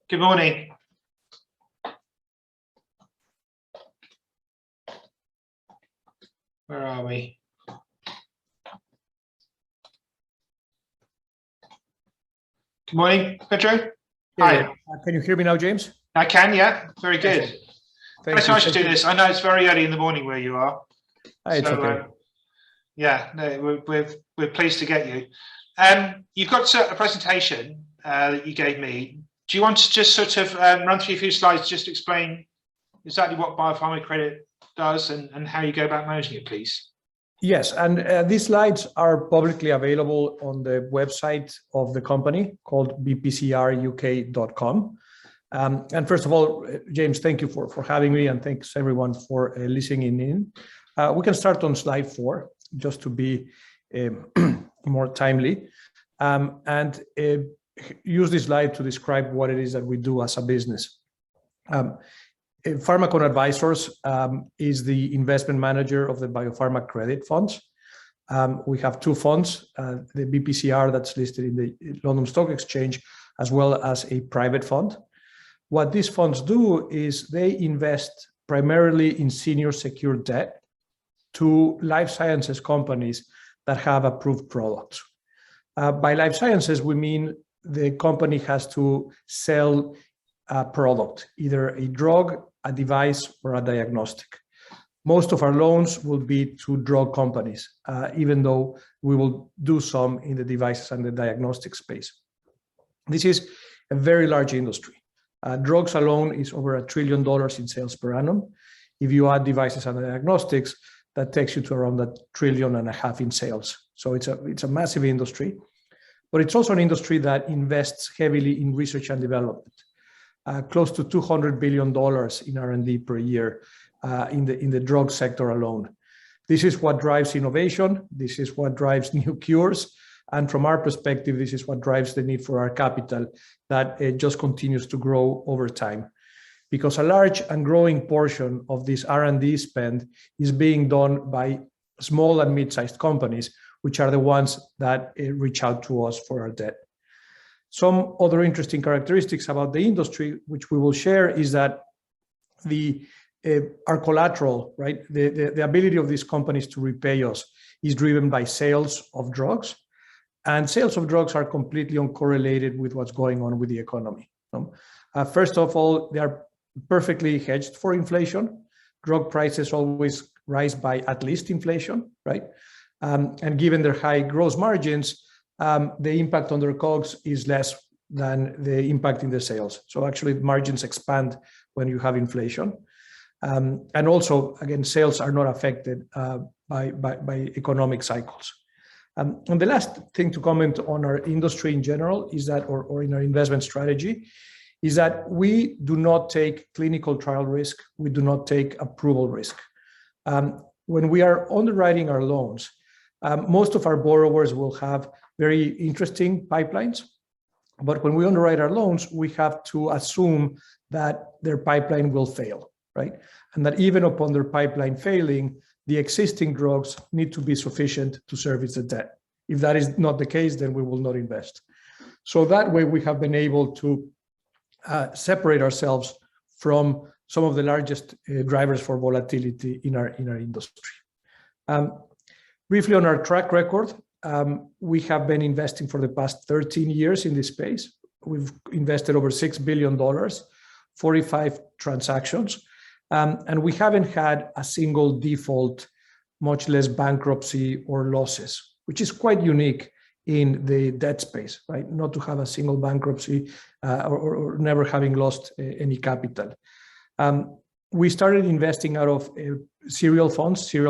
Good morning. Where are we? Good morning, Pedro. Hi. Can you hear me now, James? I can, yeah. Very good. Thank Nice to do this. I know it's very early in the morning where you are. It's okay. Yeah, no, we're pleased to get you. You've got a presentation that you gave me. Do you want to just sort of run through a few slides, just explain exactly what BioPharma Credit does and how you go about managing it, please? Yes, and these slides are publicly available on the website of the company called bpcruk.com. And first of all, James, thank you for having me, and thanks everyone for listening in. We can start on slide 4, just to be more timely, and use this slide to describe what it is that we do as a business. Pharmacon Advisors is the investment manager of the BioPharma Credit Funds. We have 2 funds, the BPCR that's listed in the London Stock Exchange, as well as a private fund. What these funds do is they invest primarily in senior secured debt to life sciences companies that have approved products. By life sciences, we mean the company has to sell a product, either a drug, a device, or a diagnostic. Most of our loans will be to drug companies, even though we will do some in the devices and the diagnostic space. This is a very large industry. Drugs alone is over $1 trillion in sales per annum. If you add devices and diagnostics, that takes you to around $1.5 trillion in sales. So it's a massive industry, but it's also an industry that invests heavily in research and development. Close to $200 billion in R&D per year in the drug sector alone. This is what drives innovation. This is what drives new cures. And from our perspective, this is what drives the need for our capital that just continues to grow over time. Because a large and growing portion of this R&D spend is being done by small and mid-sized companies, which are the ones that reach out to us for our debt. Some other interesting characteristics about the industry, which we will share, is that our collateral, right, the ability of these companies to repay us is driven by sales of drugs, and sales of drugs are completely uncorrelated with what's going on with the economy. First of all, they are perfectly hedged for inflation. Drug prices always rise by at least inflation, right? And given their high gross margins, the impact on their COGS is less than the impact in the sales. So actually margins expand when you have inflation. And also, again, sales are not affected by economic cycles. And the last thing to comment on our industry in general is that, or in our investment strategy, is that we do not take clinical trial risk. We do not take approval risk. When we are underwriting our loans, most of our borrowers will have very interesting pipelines, but when we underwrite our loans, we have to assume that their pipeline will fail, right? And that even upon their pipeline failing, the existing drugs need to be sufficient to service the debt. If that is not the case, then we will not invest. So that way we have been able to separate ourselves from some of the largest drivers for volatility in our industry. Briefly on our track record, we have been investing for the past 13 years in this space. We've invested over $6 billion, 45 transactions, and we haven't had a single default, much less bankruptcy or losses, which is quite unique in the debt space, right? Not to have a single bankruptcy or never having lost any capital. We started investing out of serial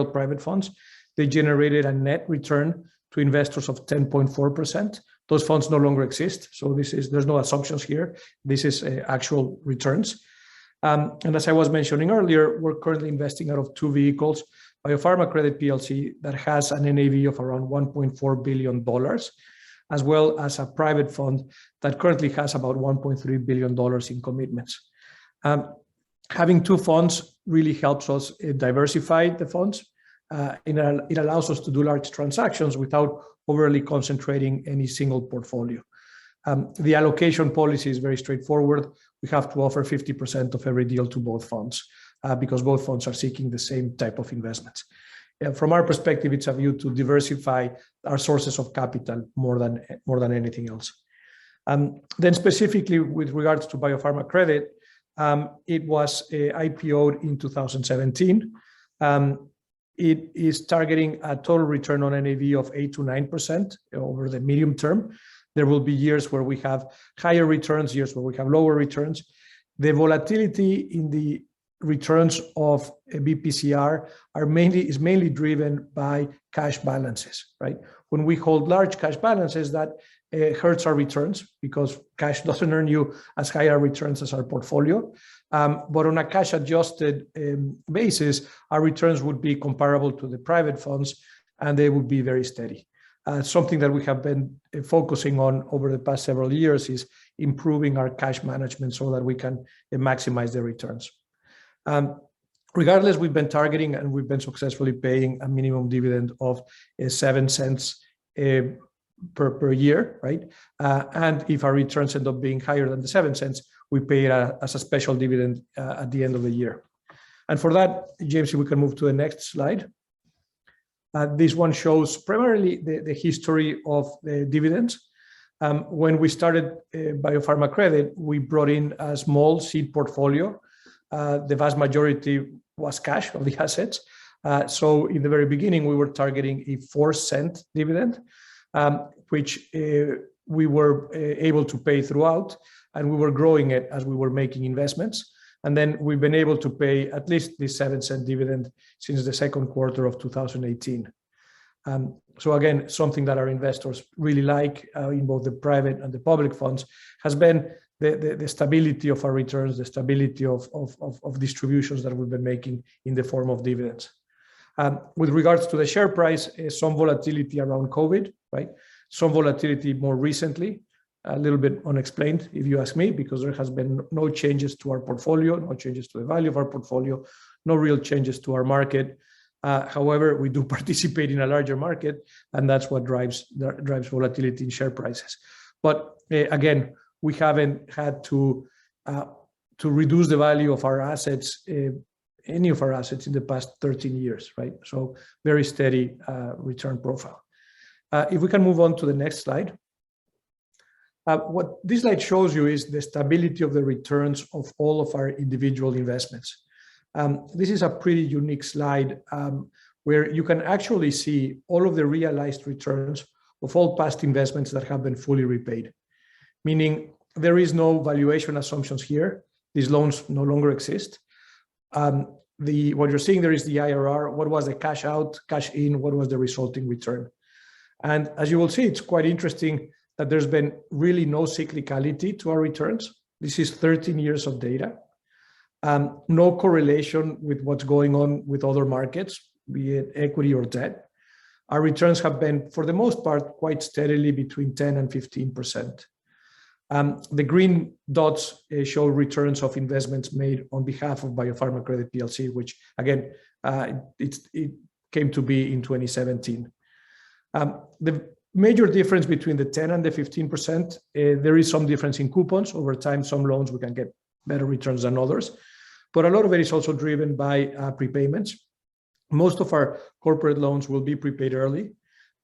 private funds. They generated a net return to investors of 10.4%. Those funds no longer exist, so there's no assumptions here. This is actual returns. And as I was mentioning earlier, we're currently investing out of 2 vehicles, BioPharma Credit PLC that has an NAV of around $1.4 billion, as well as a private fund that currently has about $1.3 billion in commitments. Having 2 funds really helps us diversify the funds. It allows us to do large transactions without overly concentrating any single portfolio. The allocation policy is very straightforward. We have to offer 50% of every deal to both funds because both funds are seeking the same type of investments. From our perspective, it's a view to diversify our sources of capital more than anything else. Then specifically with regards to BioPharma Credit, it was IPO'd in 2017. It is targeting a total return on NAV of 8 to 9% over the medium term. There will be years where we have higher returns, years where we have lower returns. The volatility in the returns of a BPCR is mainly driven by cash balances, right? When we hold large cash balances, that hurts our returns because cash doesn't earn you as higher returns as our portfolio. But on a cash adjusted basis, our returns would be comparable to the private funds and they would be very steady. Something that we have been focusing on over the past several years is improving our cash management so that we can maximize the returns. Regardless, we've been targeting and we've been successfully paying a minimum dividend of 7 cents per year, right? And if our returns end up being higher than the 7 cents, we pay it as a special dividend at the end of the year. And for that, James, if we can move to the next slide. This one shows primarily the history of the dividends. When we started BioPharma Credit, we brought in a small seed portfolio. The vast majority was cash of the assets. So in the very beginning, we were targeting a 4-cent dividend, which we were able to pay throughout, and we were growing it as we were making investments. And then we've been able to pay at least the 7-cent dividend since the second quarter of 2018. So again, something that our investors really like in both the private and the public funds has been the stability of our returns, the stability of distributions that we've been making in the form of dividends. With regards to the share price, some volatility around COVID, right? Some volatility more recently, a little bit unexplained, if you ask me, because there has been no changes to our portfolio, no changes to the value of our portfolio, no real changes to our market. However, we do participate in a larger market, and that's what drives volatility in share prices. But again, we haven't had to reduce the value of our assets, any of our assets in the past 13 years, right? So very steady return profile. If we can move on to the next slide. What this slide shows you is the stability of the returns of all of our individual investments. This is a pretty unique slide where you can actually see all of the realized returns of all past investments that have been fully repaid, meaning there is no valuation assumptions here. These loans no longer exist. What you're seeing there is the IRR, what was the cash out, cash in, what was the resulting return. And as you will see, it's quite interesting that there's been really no cyclicality to our returns. This is 13 years of data. No correlation with what's going on with other markets, be it equity or debt. Our returns have been, for the most part, quite steadily between 10 and 15%. The green dots show returns of investments made on behalf of BioPharma Credit PLC, which again, it came to be in 2017. The major difference between the 10 and the 15%, there is some difference in coupons. Over time, some loans we can get better returns than others, but a lot of it is also driven by prepayments. Most of our corporate loans will be prepaid early,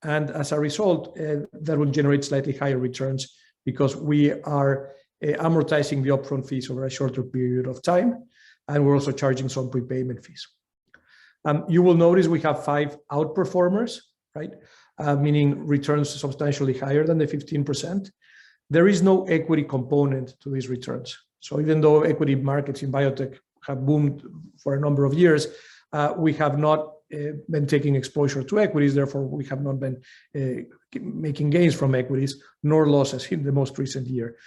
and as a result, that will generate slightly higher returns because we are amortizing the upfront fees over a shorter period of time, and we're also charging some prepayment fees. You will notice we have 5 outperformers, right? Meaning returns substantially higher than the 15%. There is no equity component to these returns. So even though equity markets in biotech have boomed for a number of years, we have not been taking exposure to equities. Therefore, we have not been making gains from equities, nor losses in the most recent year.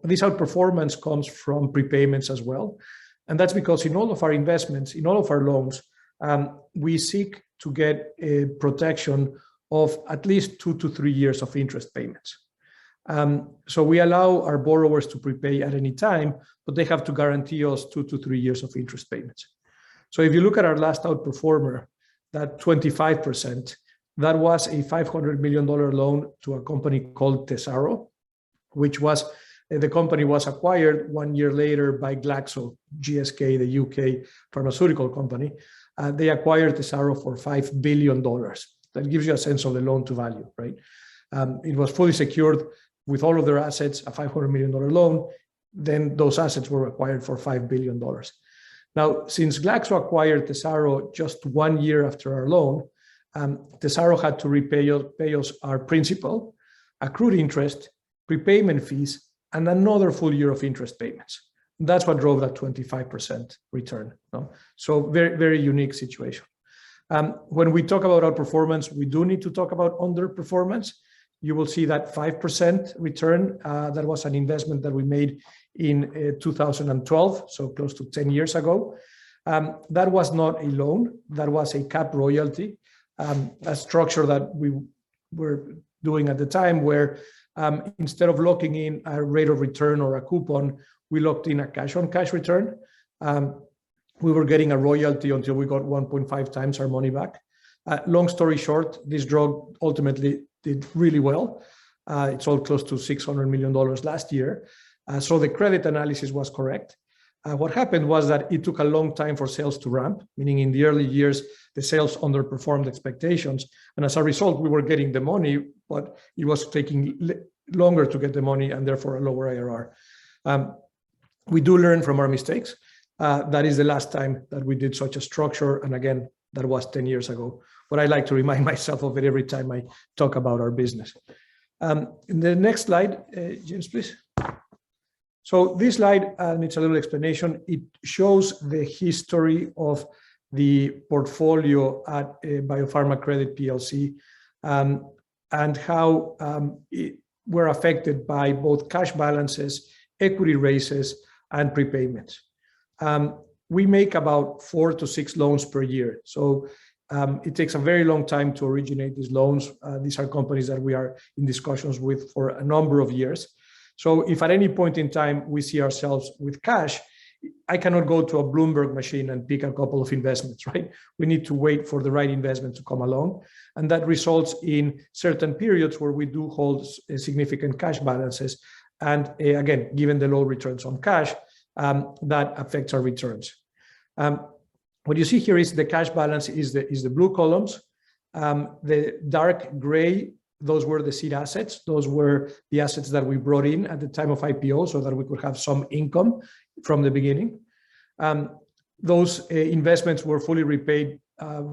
This outperformance comes from prepayments as well. And that's because in all of our investments, in all of our loans, we seek to get a protection of at least 2 to 3 years of interest payments. So we allow our borrowers to prepay at any time, but they have to guarantee us 2 to 3 years of interest payments. So if you look at our last outperformer, that 25%, that was a $500 million loan to a company called Tesaro. which was the company was acquired 1 year later by Glaxo, GSK, the UK pharmaceutical company. They acquired Tesaro for $5 billion. That gives you a sense of the loan to value, right? It was fully secured with all of their assets, a $500 million loan. Then those assets were acquired for $5 billion. Now, since Glaxo acquired Tesaro just 1 year after our loan, Tesaro had to pay us our principal, accrued interest, prepayment fees, and another full year of interest payments. That's what drove that 25% return. No? So very, very unique situation. When we talk about outperformance, we do need to talk about underperformance. You will see that 5% return, that was an investment that we made in 2012, so close to 10 years ago. That was not a loan, that was a cap royalty, a structure that we were doing at the time where instead of locking in a rate of return or a coupon, we locked in a cash-on-cash return. We were getting a royalty until we got 1.5 times our money back. Long story short, this drug ultimately did really well. It sold close to $600 million last year. So the credit analysis was correct. What happened was that it took a long time for sales to ramp, meaning in the early years, the sales underperformed expectations. And as a result, we were getting the money, but it was taking longer to get the money and therefore a lower IRR. We do learn from our mistakes. That is the last time that we did such a structure. And again, that was 10 years ago. But I like to remind myself of it every time I talk about our business. In the next slide, James, please. So this slide needs a little explanation. It shows the history of the portfolio at BioPharma Credit PLC and how we're affected by both cash balances, equity raises, and prepayments. We make about 4 to 6 loans per year. So it takes a very long time to originate these loans. These are companies that we are in discussions with for a number of years. So if at any point in time we see ourselves with cash, I cannot go to a Bloomberg machine and pick a couple of investments, right? We need to wait for the right investment to come along. And that results in certain periods where we do hold significant cash balances. And again, given the low returns on cash, that affects our returns. What you see here is the cash balance is the blue columns. The dark gray, those were the seed assets. Those were the assets that we brought in at the time of IPO so that we could have some income from the beginning. Those investments were fully repaid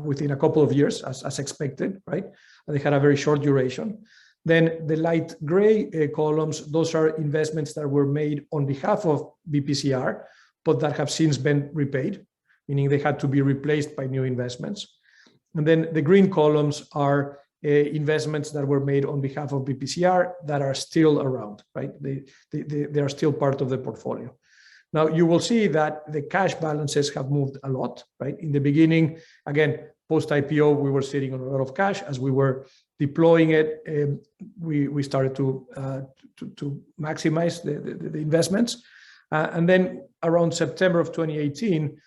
within a couple of years as expected, right? They had a very short duration. Then the light gray columns, those are investments that were made on behalf of BPCR, but that have since been repaid, meaning they had to be replaced by new investments. And then the green columns are investments that were made on behalf of BPCR that are still around, right? They are still part of the portfolio. Now, you will see that the cash balances have moved a lot, right? In the beginning, again, post-IPO, we were sitting on a lot of cash. As we were deploying it, we started to maximize the investments. And then around September of 2018,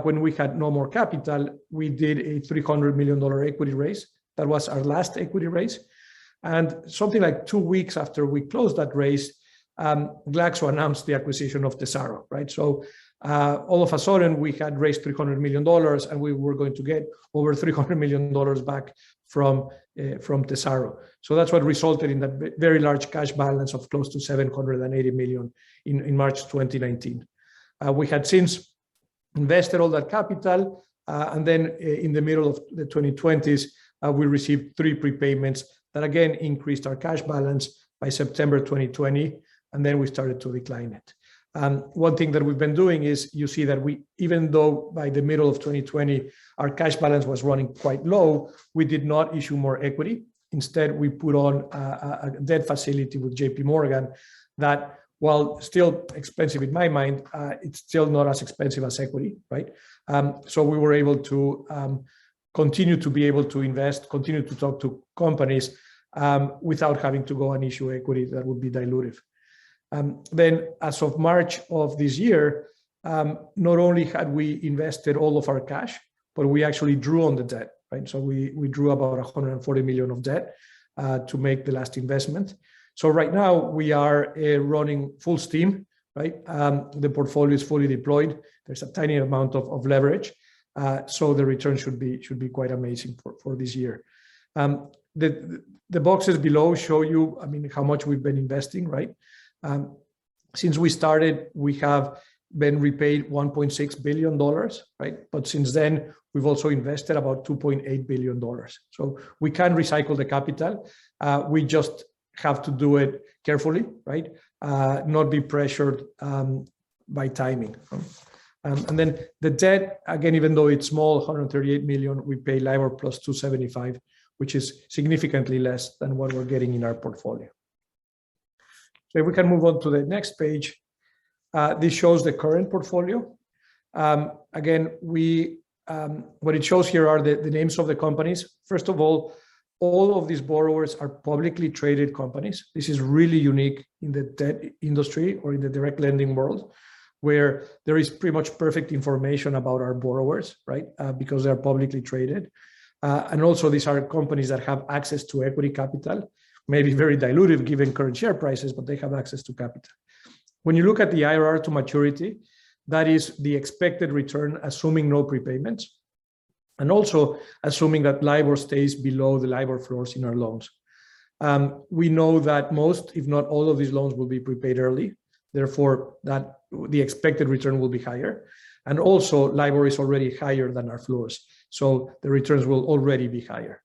when we had no more capital, we did a $300 million equity raise. That was our last equity raise. And something like 2 weeks after we closed that raise, Glaxo announced the acquisition of Tesaro, right? So all of a sudden, we had raised $300 million and we were going to get over $300 million back from Tesaro. So that's what resulted in that very large cash balance of close to $780 million in March 2019. We had since invested all that capital, and then in the middle of the 2020s, we received 3 prepayments that again increased our cash balance by September 2020, and then we started to decline it. One thing that we've been doing is you see that even though by the middle of 2020, our cash balance was running quite low, we did not issue more equity. Instead, we put on a debt facility with JP Morgan that, while still expensive in my mind, it's still not as expensive as equity, right? So we were able to continue to be able to invest, continue to talk to companies without having to go and issue equity that would be dilutive. Then as of March of this year, not only had we invested all of our cash, but we actually drew on the debt, right? So we drew about $140 million of debt to make the last investment. So right now we are running full steam, right? The portfolio is fully deployed. There's a tiny amount of leverage. So the return should be quite amazing for this year. The boxes below show you, I mean, how much we've been investing, right? Since we started, we have been repaid $1.6 billion, right? But since then, we've also invested about $2.8 billion. So we can recycle the capital. We just have to do it carefully, right? Not be pressured by timing. And then the debt, again, even though it's small, 138 million, we pay LIBOR plus 275, which is significantly less than what we're getting in our portfolio. So if we can move on to the next page, this shows the current portfolio. Again, what it shows here are the names of the companies. First of all of these borrowers are publicly traded companies. This is really unique in the debt industry or in the direct lending world, where there is pretty much perfect information about our borrowers, right? Because they're publicly traded. And also these are companies that have access to equity capital, maybe very dilutive given current share prices, but they have access to capital. When you look at the IRR to maturity, that is the expected return, assuming no prepayments, and also assuming that LIBOR stays below the LIBOR floors in our loans. We know that most, if not all of these loans will be prepaid early. Therefore, that the expected return will be higher. And also LIBOR is already higher than our floors. So the returns will already be higher.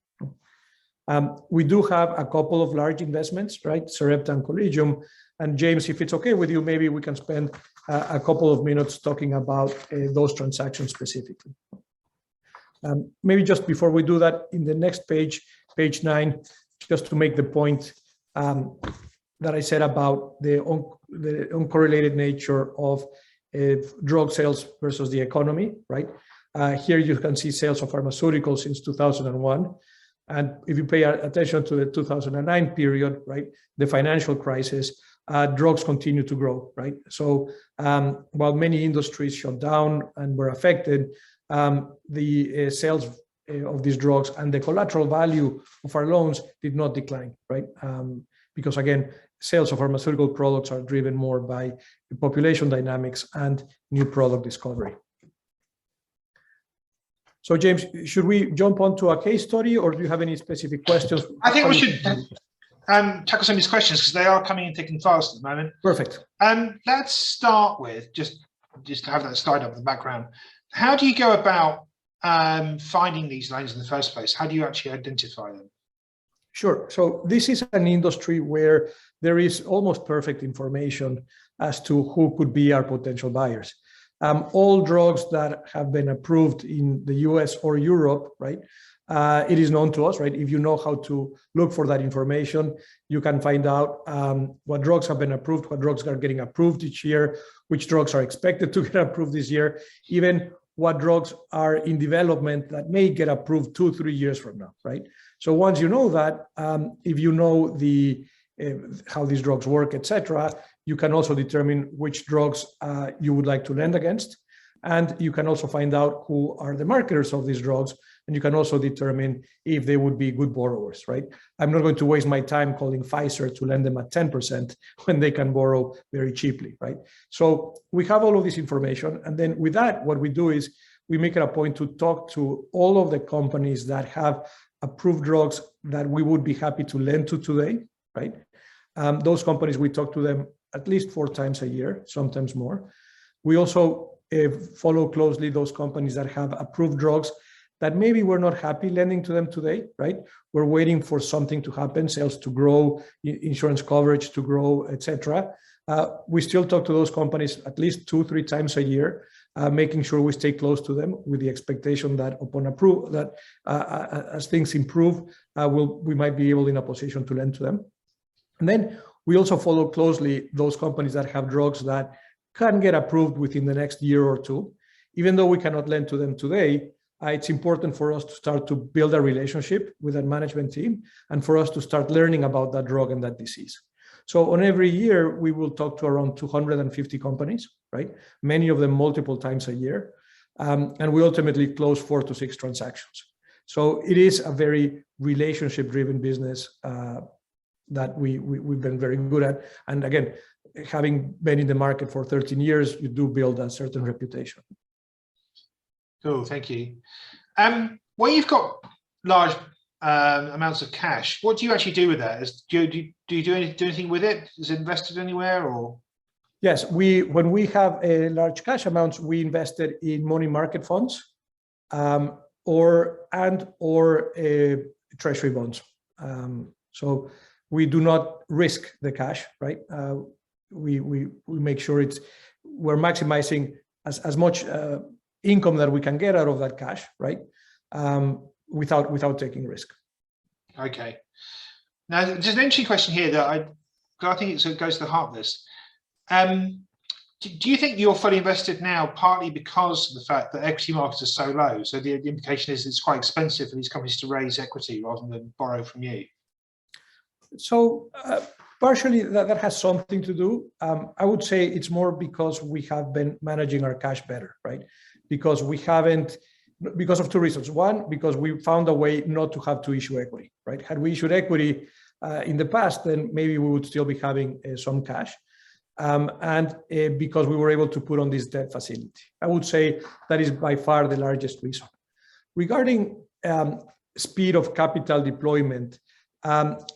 We do have a couple of large investments, right? Sarepta and Collegium. And James, if it's okay with you, maybe we can spend a couple of minutes talking about those transactions specifically. Maybe just before we do that, in the next page, page 9, just to make the point that I said about the uncorrelated nature of drug sales versus the economy, right? Here you can see sales of pharmaceuticals since 2001. And if you pay attention to the 2009 period, right, the financial crisis, drugs continue to grow, right? So while many industries shut down and were affected, the sales of these drugs and the collateral value of our loans did not decline, right? Because again, sales of pharmaceutical products are driven more by population dynamics and new product discovery. So James, should we jump onto a case study, or do you have any specific questions? I think we should tackle some of these questions because they are coming in thick and fast at the moment. Perfect. Let's start with, just to have that slide up in the background, how do you go about finding these loans in the first place? How do you actually identify them? Sure. So this is an industry where there is almost perfect information as to who could be our potential buyers. All drugs that have been approved in the US or Europe, right? It is known to us, right? If you know how to look for that information, you can find out what drugs have been approved, what drugs are getting approved each year, which drugs are expected to get approved this year, even what drugs are in development that may get approved 2-3 years from now, right? So once you know that, if you know how these drugs work, etc., you can also determine which drugs you would like to lend against. And you can also find out who are the marketers of these drugs. And you can also determine if they would be good borrowers, right? I'm not going to waste my time calling Pfizer to lend them at 10% when they can borrow very cheaply, right? So we have all of this information. And then with that, what we do is we make it a point to talk to all of the companies that have approved drugs that we would be happy to lend to today, right? Those companies, we talk to them at least 4 times a year, sometimes more. We also follow closely those companies that have approved drugs that maybe we're not happy lending to them today, right? We're waiting for something to happen, sales to grow, insurance coverage to grow, etc. We still talk to those companies at least 2-3 times a year, making sure we stay close to them with the expectation that upon approval, that as things improve, we might be able in a position to lend to them. And then we also follow closely those companies that have drugs that can get approved within the next year or 2. Even though we cannot lend to them today, it's important for us to start to build a relationship with that management team and for us to start learning about that drug and that disease. So on every year, we will talk to around 250 companies, right? Many of them multiple times a year. And we ultimately close 4 to 6 transactions. So it is a very relationship-driven business that we've been very good at. And again, having been in the market for 13 years, you do build a certain reputation. Cool, thank you. Well, you've got large amounts of cash. What do you actually do with that? Do you do anything with it? Is it invested anywhere, or? Yes, when we have large cash amounts, we invested in money market funds, or treasury bonds. So we do not risk the cash, right? We make sure we're maximizing as much income that we can get out of that cash, right? Without taking risk. Okay. Now, there's an interesting question here that I think it goes to the heart of this. Do you think you're fully invested now, partly because of the fact that equity markets are so low? So the implication is it's quite expensive for these companies to raise equity rather than borrow from you. So partially that has something to do. I would say it's more because we have been managing our cash better, right? Because of two reasons. One, because we found a way not to have to issue equity, right? Had we issued equity in the past, then maybe we would still be having some cash. And because we were able to put on this debt facility. I would say that is by far the largest reason. Regarding speed of capital deployment,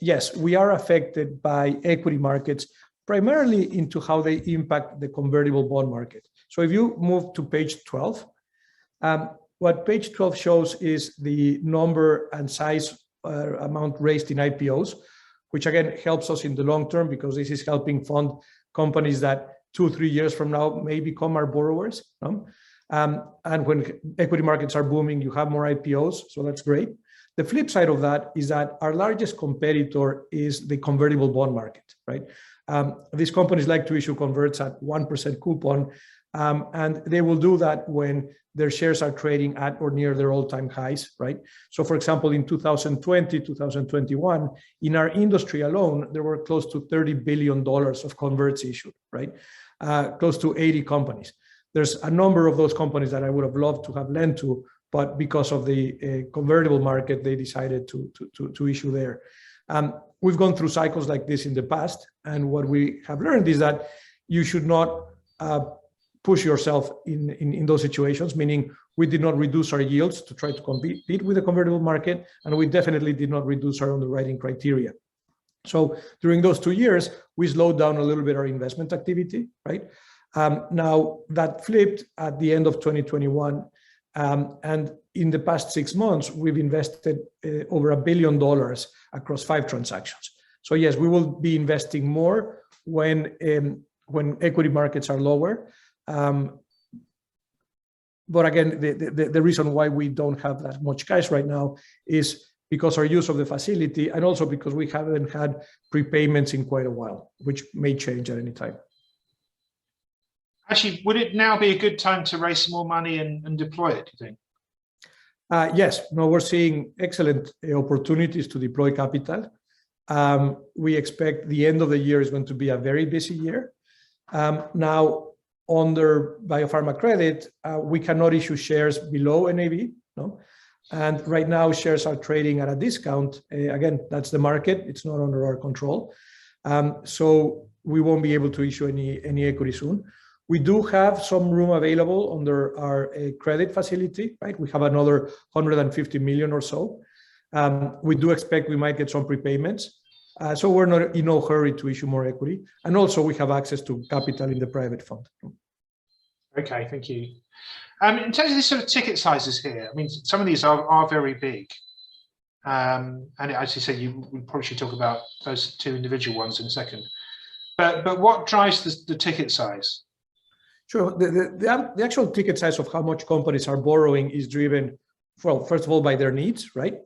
yes, we are affected by equity markets, primarily into how they impact the convertible bond market. So if you move to page 12, what page 12 shows is the number and size amount raised in IPOs, which again helps us in the long term because this is helping fund companies that 2-3 years from now may become our borrowers. And when equity markets are booming, you have more IPOs, so that's great. The flip side of that is that our largest competitor is the convertible bond market, right? These companies like to issue converts at 1% coupon, and they will do that when their shares are trading at or near their all-time highs, right? So for example, in 2020, 2021, in our industry alone, there were close to $30 billion of converts issued, right? Close to 80 companies. There's a number of those companies that I would have loved to have lent to, but because of the convertible market, they decided to issue there. We've gone through cycles like this in the past, and what we have learned is that you should not push yourself in those situations, meaning we did not reduce our yields to try to compete with the convertible market, and we definitely did not reduce our underwriting criteria. So during those 2 years, we slowed down a little bit our investment activity, right? Now that flipped at the end of 2021, and in the past 6 months, we've invested over $1 billion across 5 transactions. So yes, we will be investing more when equity markets are lower. But again, the reason why we don't have that much cash right now is because our use of the facility, and also because we haven't had prepayments in quite a while, which may change at any time. Actually, would it now be a good time to raise some more money and deploy it, do you think? Yes, no, we're seeing excellent opportunities to deploy capital. We expect the end of the year is going to be a very busy year. Now, under BioPharma credit, we cannot issue shares below NAV, no? And right now, shares are trading at a discount. Again, that's the market. It's not under our control. So we won't be able to issue any equity soon. We do have some room available under our credit facility, right? We have another 150 million or so. We do expect we might get some prepayments. So we're not in no hurry to issue more equity. And also we have access to capital in the private fund. Okay, thank you. In terms of these sort of ticket sizes here, I mean, some of these are very big. And as you said, we probably should talk about those 2 individual ones in a second. But what drives the ticket size? Sure. The actual ticket size of how much companies are borrowing is driven, well, first of all, by their needs, right?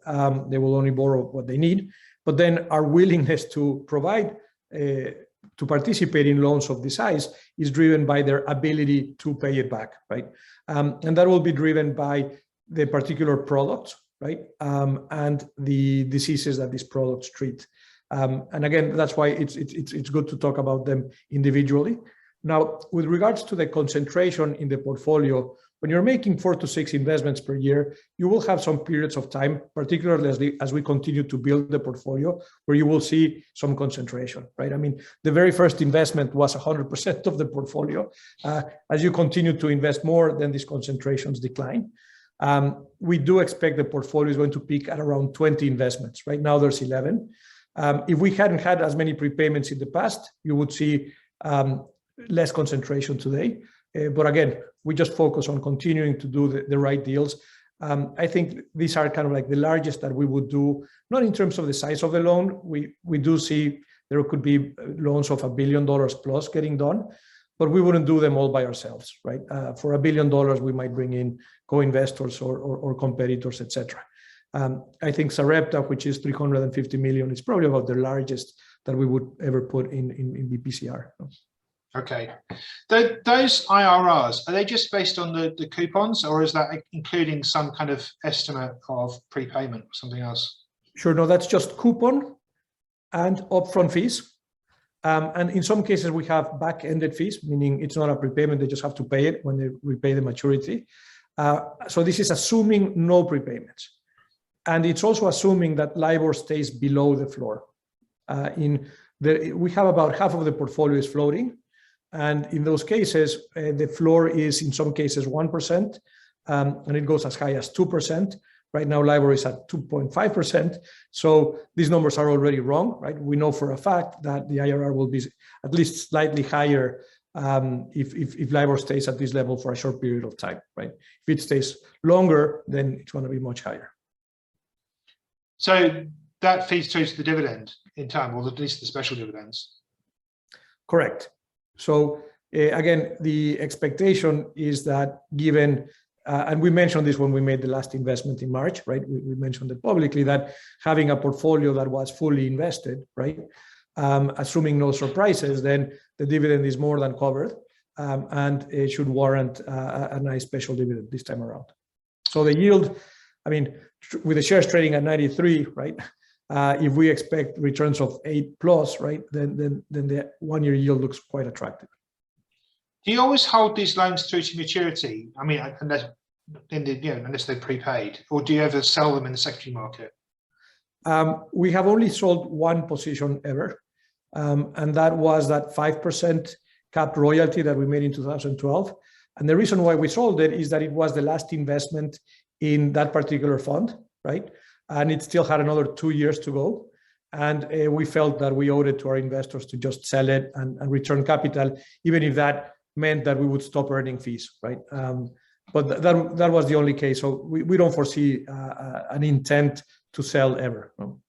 They will only borrow what they need, but then our willingness to provide, to participate in loans of this size is driven by their ability to pay it back, right? And that will be driven by the particular products, right? And the diseases that these products treat. And again, that's why it's good to talk about them individually. Now, with regards to the concentration in the portfolio, when you're making 4 to 6 investments per year, you will have some periods of time, particularly as we continue to build the portfolio, where you will see some concentration, right? I mean, the very first investment was 100% of the portfolio. As you continue to invest more, then these concentrations decline. We do expect the portfolio is going to peak at around 20 investments. Right now, there's 11. If we hadn't had as many prepayments in the past, you would see less concentration today. But again, we just focus on continuing to do the right deals. I think these are kind of like the largest that we would do, not in terms of the size of the loan. We do see there could be loans of $1 billion plus getting done, but we wouldn't do them all by ourselves, right? For $1 billion, we might bring in co-investors or competitors, etc. I think Sarepta, which is $350 million, is probably about the largest that we would ever put in BPCR. Okay. Those IRRs, are they just based on the coupons, or is that including some kind of estimate of prepayment or something else? Sure, no, that's just coupon and upfront fees. And in some cases, we have back-ended fees, meaning it's not a prepayment, they just have to pay it when they repay the maturity. So this is assuming no prepayments. And it's also assuming that LIBOR stays below the floor. We have about half of the portfolio is floating. And in those cases, the floor is in some cases 1%, and it goes as high as 2%. Right now, LIBOR is at 2.5%. So these numbers are already wrong, right? We know for a fact that the IRR will be at least slightly higher if LIBOR stays at this level for a short period of time, right? If it stays longer, then it's going to be much higher. So that feeds through to the dividend in time, or at least the special dividends. Correct. So again, the expectation is that given, and we mentioned this when we made the last investment in March, right? We mentioned it publicly, that having a portfolio that was fully invested, right? Assuming no surprises, then the dividend is more than covered, and it should warrant a nice special dividend this time around. So the yield, I mean, with the shares trading at 93, right? If we expect returns of 8+, right, then the 1-year yield looks quite attractive. Do you always hold these loans through to maturity? I mean, unless they're prepaid, or do you ever sell them in the secondary market? We have only sold one position ever, and that was that 5% capped royalty that we made in 2012. And the reason why we sold it is that it was the last investment in that particular fund, right? And it still had another 2 years to go. And we felt that we owed it to our investors to just sell it and return capital, even if that meant that we would stop earning fees, right? But that was the only case. So we don't foresee an intent to sell ever. No.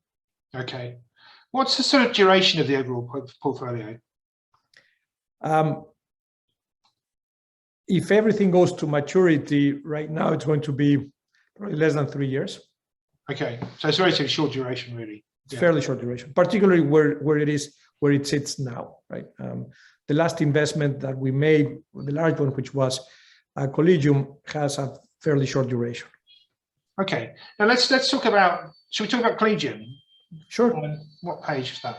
Okay. What's the sort of duration of the overall portfolio? If everything goes to maturity, right now it's going to be probably less than 3 years. Okay, so it's relatively short duration, really. It's fairly short duration, particularly where it sits now, right? The last investment that we made, the large one, which was Collegium, has a fairly short duration. Okay, now let's talk about. Should we talk about Collegium? Sure. What page is that?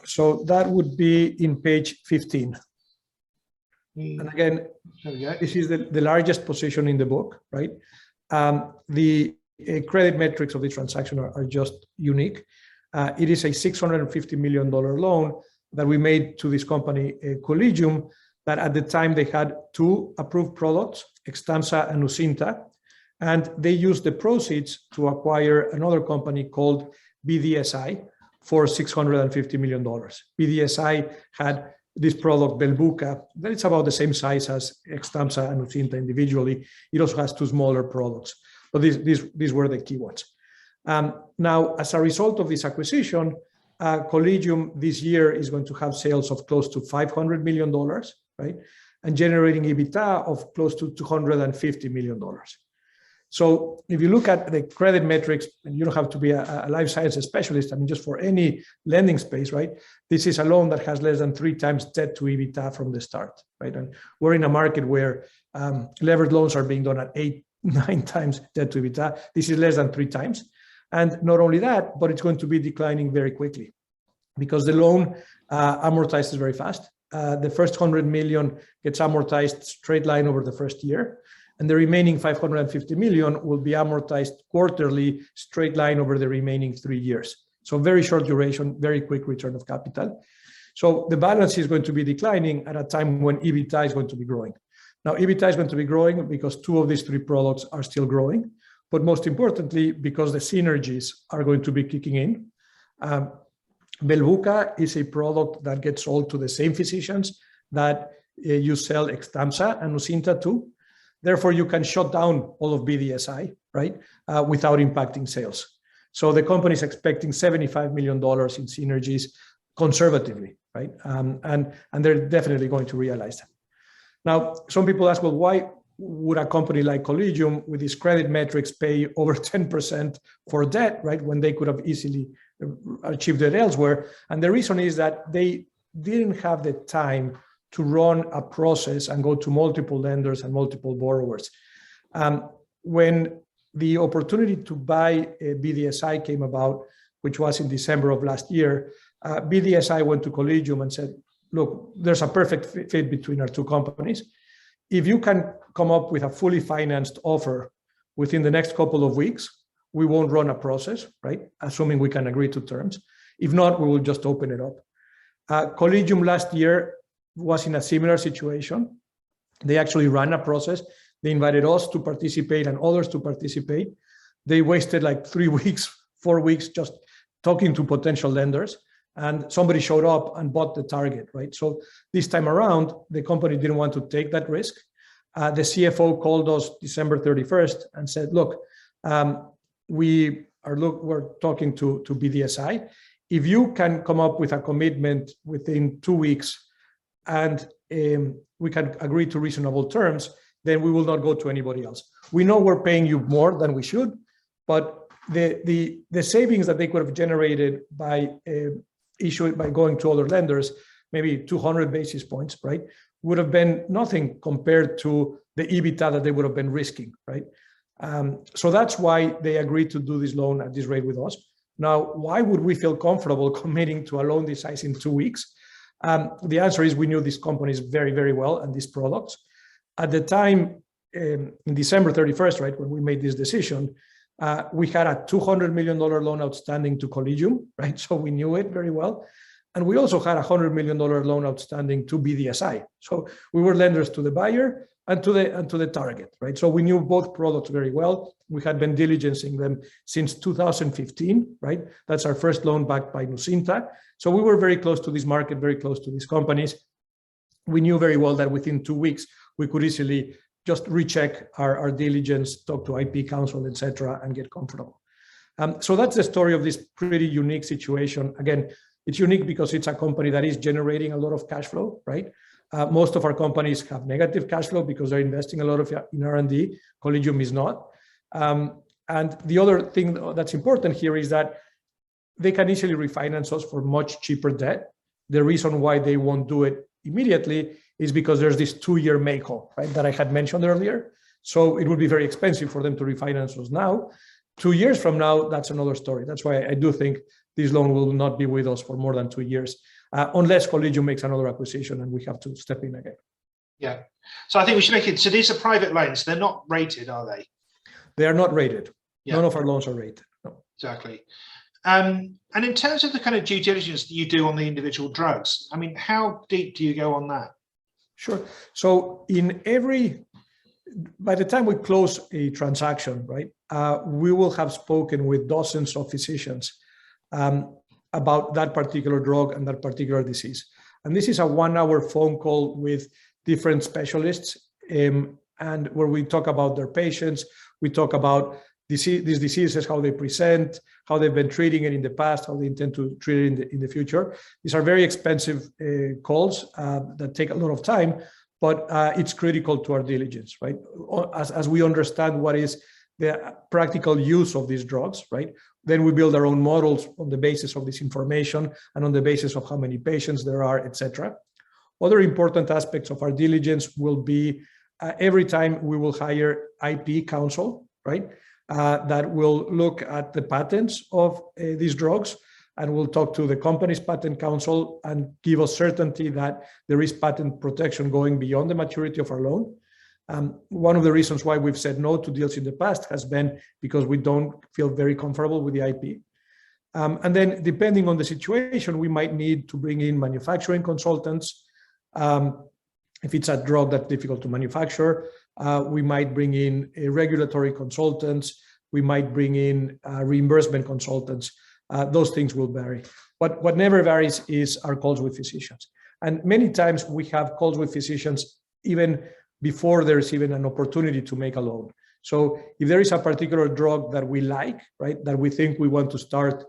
So that would be in page 15. And again, there we go. This is the largest position in the book, right? The credit metrics of the transaction are just unique. It is a $650 million loan that we made to this company, Collegium, that at the time they had 2 approved products, Xtampza and Nucynta, and they used the proceeds to acquire another company called BDSI for $650 million. BDSI had this product, Belbuca, that it's about the same size as Xtampza and Nucynta individually. It also has 2 smaller products, but these were the key ones. Now, as a result of this acquisition, Collegium this year is going to have sales of close to $500 million, right? And generating EBITDA of close to $250 million. So if you look at the credit metrics, and you don't have to be a life sciences specialist, I mean, just for any lending space, right? This is a loan that has less than 3 times debt to EBITDA from the start, right? And we're in a market where levered loans are being done at 8-9 times debt to EBITDA. This is less than 3 times. And not only that, but it's going to be declining very quickly because the loan amortizes very fast. The first 100 million gets amortized straight line over the first year, and the remaining 550 million will be amortized quarterly straight line over the remaining 3 years. So very short duration, very quick return of capital. So the balance is going to be declining at a time when EBITDA is going to be growing. Now, EBITDA is going to be growing because 2 of these 3 products are still growing, but most importantly, because the synergies are going to be kicking in. Belbuca is a product that gets sold to the same physicians that you sell Xtampza and Nucynta to. Therefore, you can shut down all of BDSI, right, without impacting sales. So the company is expecting $75 million in synergies conservatively, right? And they're definitely going to realize that. Now, some people ask, well, why would a company like Collegium with its credit metrics pay over 10% for debt, right, when they could have easily achieved it elsewhere? And the reason is that they didn't have the time to run a process and go to multiple lenders and multiple borrowers. When the opportunity to buy BDSI came about, which was in December of last year, BDSI went to Collegium and said, look, there's a perfect fit between our 2 companies. If you can come up with a fully financed offer within the next couple of weeks, we won't run a process, right? Assuming we can agree to terms. If not, we will just open it up. Collegium last year was in a similar situation. They actually ran a process. They invited us to participate and others to participate. They wasted like 3 weeks, 4 weeks just talking to potential lenders, and somebody showed up and bought the target, right? So this time around, the company didn't want to take that risk. The CFO called us December 31st and said, look, we're talking to BDSI. If you can come up with a commitment within 2 weeks and we can agree to reasonable terms, then we will not go to anybody else. We know we're paying you more than we should, but the savings that they could have generated by going to other lenders, maybe 200 basis points, right, would have been nothing compared to the EBITDA that they would have been risking, right? So that's why they agreed to do this loan at this rate with us. Now, why would we feel comfortable committing to a loan this size in 2 weeks? The answer is we knew these companies very, very well and these products. At the time, in December 31st, right, when we made this decision, we had a $200 million loan outstanding to Collegium, right? So we knew it very well. And we also had a $100 million loan outstanding to BDSI. So we were lenders to the buyer and to the target, right? So we knew both products very well. We had been diligencing them since 2015, right? That's our first loan backed by Nucynta. So we were very close to this market, very close to these companies. We knew very well that within 2 weeks, we could easily just recheck our diligence, talk to IP counsel, et cetera, and get comfortable. So that's the story of this pretty unique situation. Again, it's unique because it's a company that is generating a lot of cash flow, right? Most of our companies have negative cash flow because they're investing a lot of in R&D. Collegium is not. And the other thing that's important here is that they can easily refinance us for much cheaper debt. The reason why they won't do it immediately is because there's this 2-year make-whole, right, that I had mentioned earlier. So it would be very expensive for them to refinance us now. 2 years from now, that's another story. That's why I do think this loan will not be with us for more than 2 years, unless Collegium makes another acquisition and we have to step in again. Yeah. So I think we should make it, so these are private loans. They're not rated, are they? They are not rated. Yeah. None of our loans are rated. No. Exactly. And in terms of the kind of due diligence that you do on the individual drugs, I mean, how deep do you go on that? Sure. So by the time we close a transaction, right, we will have spoken with dozens of physicians about that particular drug and that particular disease. And this is a 1-hour phone call with different specialists, and where we talk about their patients, we talk about these diseases, how they present, how they've been treating it in the past, how they intend to treat it in the future. These are very expensive calls that take a lot of time, but it's critical to our diligence, right? As we understand what is the practical use of these drugs, right? Then we build our own models on the basis of this information and on the basis of how many patients there are, et cetera. Other important aspects of our diligence will be every time we will hire IP counsel, right? That will look at the patents of these drugs, and we'll talk to the company's patent counsel and give us certainty that there is patent protection going beyond the maturity of our loan. One of the reasons why we've said no to deals in the past has been because we don't feel very comfortable with the IP. And then depending on the situation, we might need to bring in manufacturing consultants. If it's a drug that's difficult to manufacture, we might bring in regulatory consultants. We might bring in reimbursement consultants. Those things will vary. But what never varies is our calls with physicians. And many times we have calls with physicians even before there's even an opportunity to make a loan. So if there is a particular drug that we like, right, that we think we want to start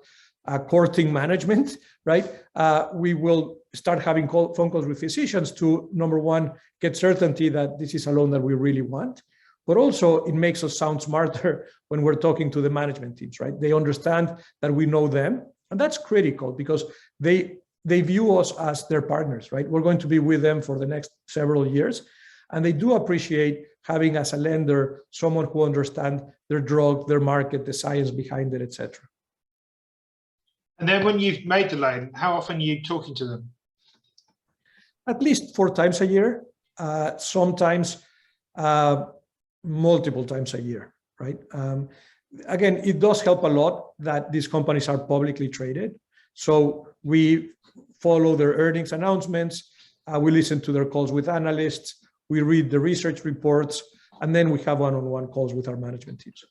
courting management, right, we will start having phone calls with physicians to, number one, get certainty that this is a loan that we really want, but also it makes us sound smarter when we're talking to the management teams, right? They understand that we know them, and that's critical because they view us as their partners, right? We're going to be with them for the next several years, and they do appreciate having as a lender someone who understands their drug, their market, the science behind it, etc. And then when you've made the loan, how often are you talking to them? At least 4 times a year, sometimes multiple times a year, right? Again, it does help a lot that these companies are publicly traded. So we follow their earnings announcements, we listen to their calls with analysts, we read the research reports, and then we have one-on-one calls with our management teams.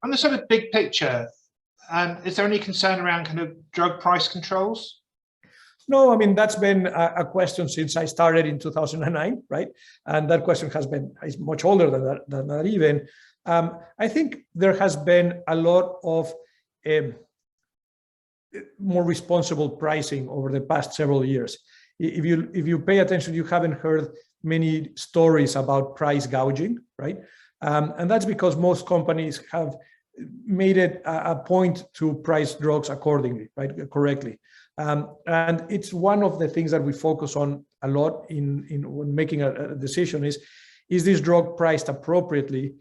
On the sort of big picture, is there any concern around kind of drug price controls? No, I mean, that's been a question since I started in 2009, right? And that question is much older than that even. I think there has been a lot of more responsible pricing over the past several years. If you pay attention, you haven't heard many stories about price gouging, right? And that's because most companies have made it a point to price drugs accordingly, right? Correctly. And it's one of the things that we focus on a lot in when making a decision is this drug priced appropriately?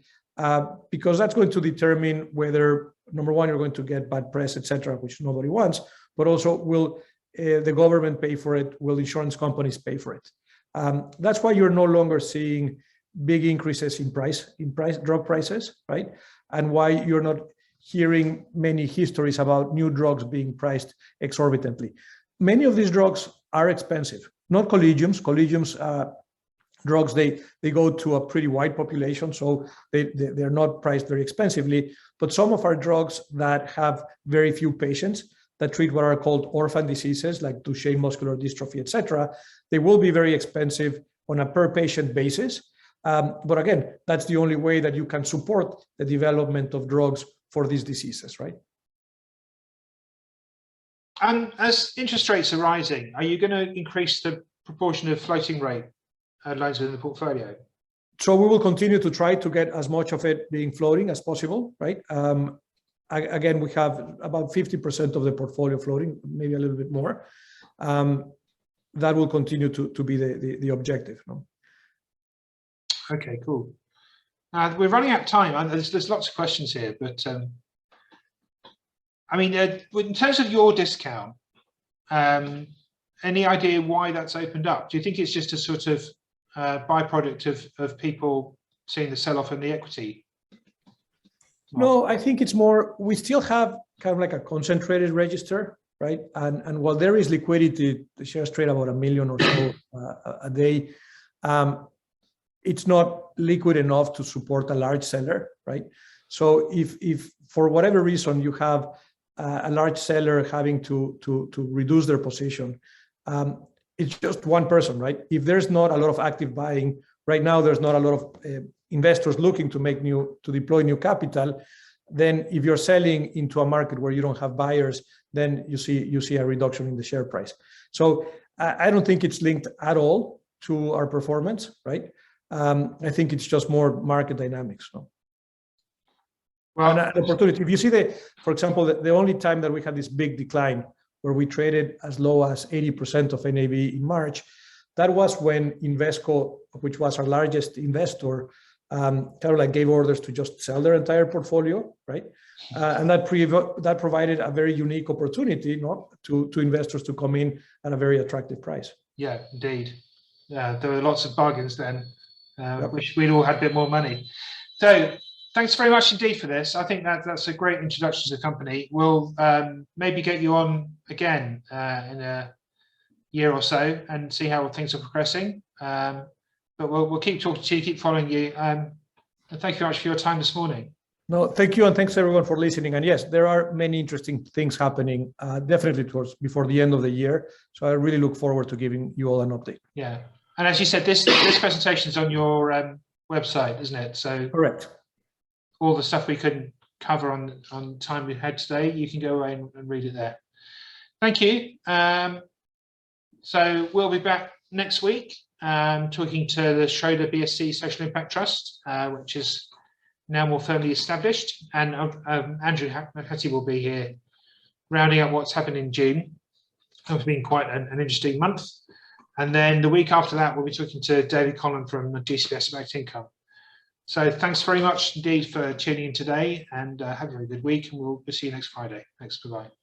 Because that's going to determine whether, number one, you're going to get bad press, etc., which nobody wants, but also will the government pay for it? Will insurance companies pay for it? That's why you're no longer seeing big increases in drug prices, right? And why you're not hearing many histories about new drugs being priced exorbitantly. Many of these drugs are expensive, not Collegium's. Collegium's drugs, they go to a pretty wide population, so they're not priced very expensively. But some of our drugs that have very few patients, that treat what are called orphan diseases like Duchenne muscular dystrophy, etc., they will be very expensive on a per patient basis. But again, that's the only way that you can support the development of drugs for these diseases, right? And as interest rates are rising, are you going to increase the proportion of floating rate loans within the portfolio? So we will continue to try to get as much of it being floating as possible, right? Again, we have about 50% of the portfolio floating, maybe a little bit more. That will continue to be the objective. No? Okay, cool. We're running out of time. There's lots of questions here, but I mean, in terms of your discount, any idea why that's opened up? Do you think it's just a sort of byproduct of people seeing the sell-off in the equity? No, I think it's more, we still have kind of like a concentrated register, right? And while there is liquidity, the shares trade about 1 million or so a day. It's not liquid enough to support a large seller, right? So if for whatever reason you have a large seller having to reduce their position, it's just one person, right? If there's not a lot of active buying right now, there's not a lot of investors looking to deploy new capital. Then if you're selling into a market where you don't have buyers, then you see a reduction in the share price. So I don't think it's linked at all to our performance, right? I think it's just more market dynamics. No? Well, an opportunity. If you see for example, the only time that we had this big decline where we traded as low as 80% of NAV in March, that was when Invesco, which was our largest investor, Caroline gave orders to just sell their entire portfolio, right? And that provided a very unique opportunity, to investors to come in at a very attractive price. Yeah, indeed. There were lots of bargains then. Yep. Wish we'd all had a bit more money. So thanks very much indeed for this. I think that's a great introduction to the company. We'll maybe get you on again in a year or so and see how things are progressing. But we'll keep talking to you, keep following you. And thank you very much for your time this morning. No, thank you, and thanks everyone for listening. And yes, there are many interesting things happening, definitely before the end of the year. So I really look forward to giving you all an update. Yeah, and as you said, this presentation is on your website, isn't it? So correct. All the stuff we couldn't cover on time we had today, you can go away and read it there. Thank you. So we'll be back next week talking to the Schroeder BSC Social Impact Trust, which is now more firmly established, and Andrew Hattie will be here rounding up what's happened in June. It's been quite an interesting month. And then the week after that, we'll be talking to David Collin from DCBS Backed Income. So thanks very much indeed for tuning in today, and have a very good week, and we'll see you next Friday. Thanks, goodbye.